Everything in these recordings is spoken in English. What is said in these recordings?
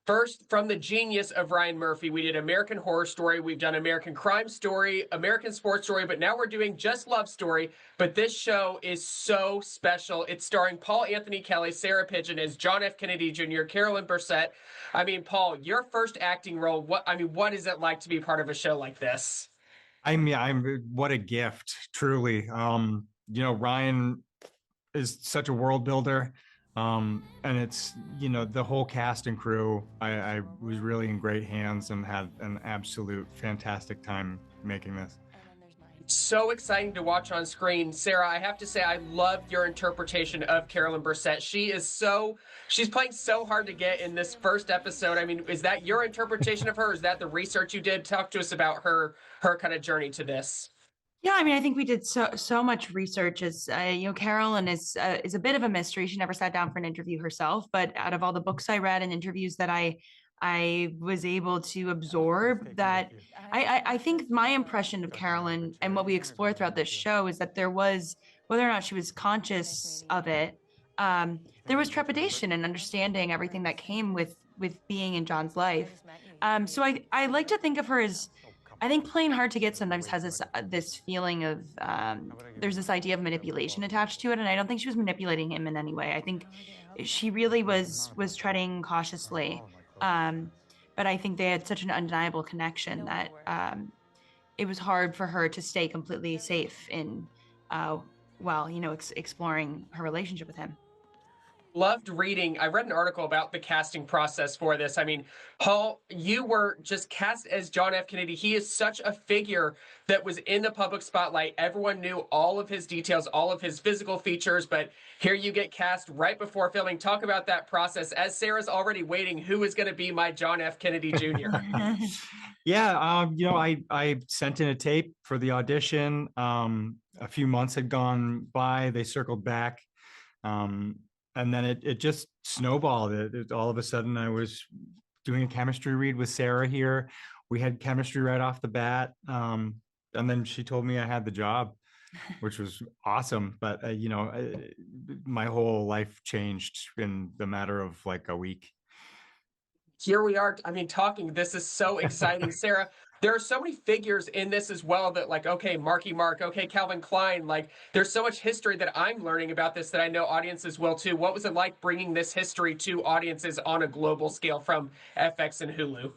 first from the genius of Ryan Murphy. We did American Horror Story. We've done American Crime Story, American Sports Story, but now we're doing Just Love Story. But this show is so special. It's starring Paul Anthony Kelly, Sarah Pidgeon as John F. Kennedy Jr., Carolyn Bessette. I mean, Paul, your first acting role, what is it like to be part of a show like this? I'm what a gift, truly. Ryan is such a world builder. And it's, the whole cast and crew, I was really in great hands and had an absolute fantastic time making this. So exciting to watch on screen. Sarah, I have to say, I love your interpretation of Carolyn Bessette. She's playing so hard to get in this first episode. I mean, is that your interpretation of her? Is that the research you did? Talk to us about her kind of journey to this. Yeah, I mean, I think we did so much research. As Carolyn is a bit of a mystery. She never sat down for an interview herself, but out of all the books I read and interviews that I was able to absorb, that I think my impression of Carolyn and what we explore throughout this show is that there was, whether or not she was conscious of it, there was trepidation and understanding everything that came with being in John's life. So I like to think of her as, I think playing hard to get sometimes has this feeling of there's this idea of manipulation attached to it, and I don't think she was manipulating him in any way. I think she really was treading cautiously, but I think they had such an undeniable connection that it was hard for her to stay completely safe in while exploring her relationship with him. Loved reading. I read an article about the casting process for this. I mean, Paul, you were just cast as John F. Kennedy. He is such a figure that was in the public spotlight. Everyone knew all of his details, all of his physical features, but here you get cast right before filming. Talk about that process. As Sarah's already waiting, who is going to be my John F. Kennedy Jr.? Yeah, I sent in a tape for the audition. A few months had gone by. They circled back. And then it just snowballed. All of a sudden, I was doing a chemistry read with Sarah here. We had chemistry right off the bat. And then she told me I had the job, which was awesome. But, my whole life changed in the matter of like a week. Here we are. I mean, talking. This is so exciting. Sarah, there are so many figures in this as well that, like, okay, Marky Mark, okay, Calvin Klein. Like, there's so much history that I'm learning about this that I know audiences will too. What was it like bringing this history to audiences on a global scale from FX and Hulu?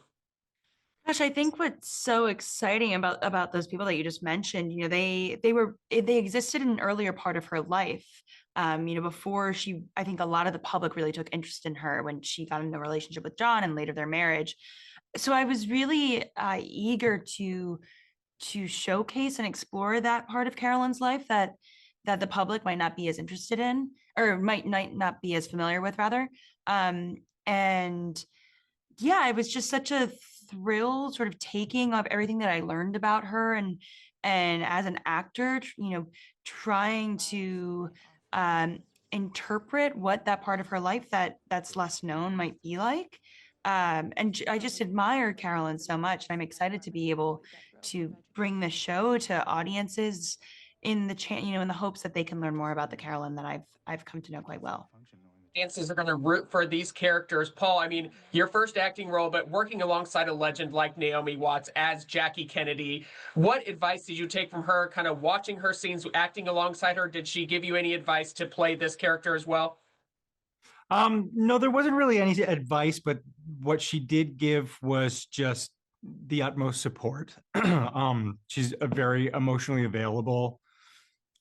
Gosh, I think what's so exciting about those people that you just mentioned, they existed in an earlier part of her life. Before I think a lot of the public really took interest in her when she got into a relationship with John and later their marriage. So I was really eager to showcase and explore that part of Carolyn's life that the public might not be as interested in, or might not be as familiar with, rather. And yeah, it was just such a thrill, sort of taking of everything that I learned about her, and as an actor, trying to interpret what that part of her life that's less known might be like. And I just admire Carolyn so much. I'm excited to be able to bring the show to audiences in the hopes that they can learn more about the Carolyn that I've come to know quite well. Audiences are going to root for these characters. Paul, I mean, your first acting role, but working alongside a legend like Naomi Watts as Jackie Kennedy. What advice did you take from her, kind of watching her scenes, acting alongside her? Did she give you any advice to play this character as well? No, there wasn't really any advice, but what she did give was just the utmost support. She's a very emotionally available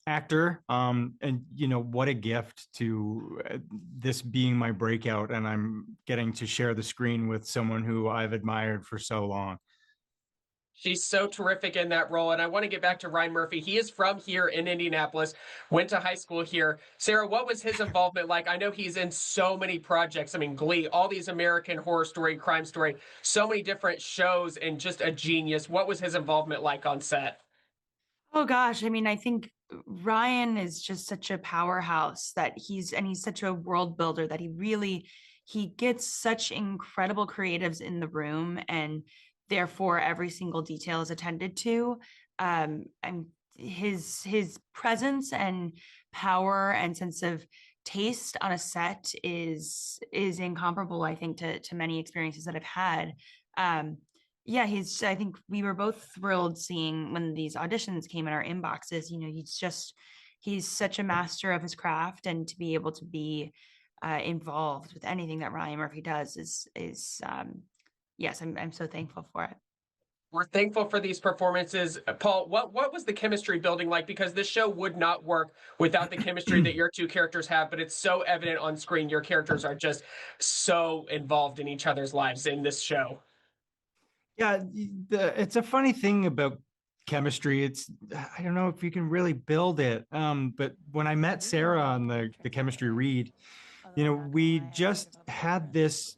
actor. And what a gift to this being my breakout, and I'm getting to share the screen with someone who I've admired for so long. She's so terrific in that role. And I want to get back to Ryan Murphy. He is from here in Indianapolis, went to high school here. Sarah, what was his involvement like? I know he's in so many projects. I mean, Glee, all these American Horror Story, Crime Story, so many different shows, and just a genius. What was his involvement like on set? Oh gosh, I mean, I think Ryan is just such a powerhouse that he's such a world builder that he gets such incredible creatives in the room, and therefore every single detail is attended to. And his presence and power and sense of taste on a set is incomparable, I think, to many experiences that I've had. Yeah, I think we were both thrilled seeing when these auditions came in our inboxes. He's such a master of his craft, and to be able to be involved with anything that Ryan Murphy does is yes, I'm so thankful for it. We're thankful for these performances. Paul, what was the chemistry building like? Because this show would not work without the chemistry that your two characters have, but it's so evident on screen. Your characters are just so involved in each other's lives in this show. Yeah, it's a funny thing about chemistry. I don't know if you can really build it. But when I met Sarah on the chemistry read, we just had this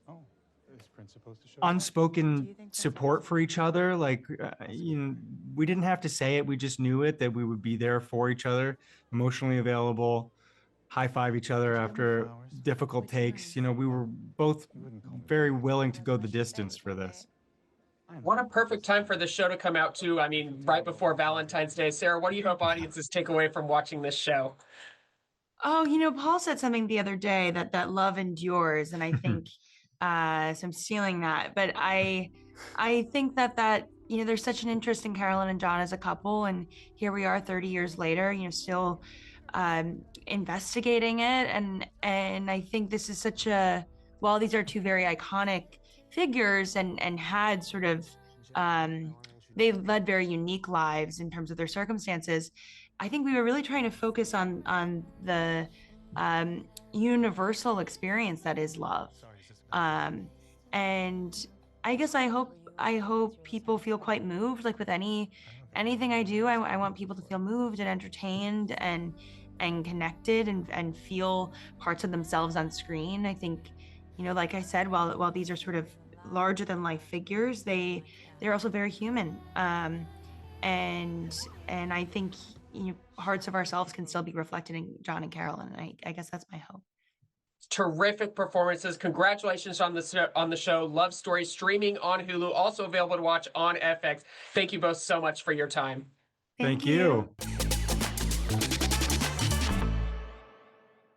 unspoken support for each other. Like, we didn't have to say it. We just knew it, that we would be there for each other, emotionally available, high five each other after difficult takes. We were both very willing to go the distance for this. What a perfect time for the show to come out too. I mean, right before Valentine's Day. Sarah, what do you hope audiences take away from watching this show? Oh, Paul said something the other day that love endures, and I think so I'm stealing that. But I think that there's such an interest in Carolyn and John as a couple, and here we are 30 years later, still investigating it, and I think this is while these are two very iconic figures and had sort of they led very unique lives in terms of their circumstances. I think we were really trying to focus on the universal experience that is love. And I guess I hope people feel quite moved. Like with anything I do, I want people to feel moved and entertained and connected and feel parts of themselves on screen. I think, like I said, while these are sort of larger than life figures, they're also very human. And I think parts of ourselves can still be reflected in John and Carolyn. And I guess that's my hope. Terrific performances. Congratulations on the show. Love Story streaming on Hulu, also available to watch on FX. Thank you both so much for your time. Thank you.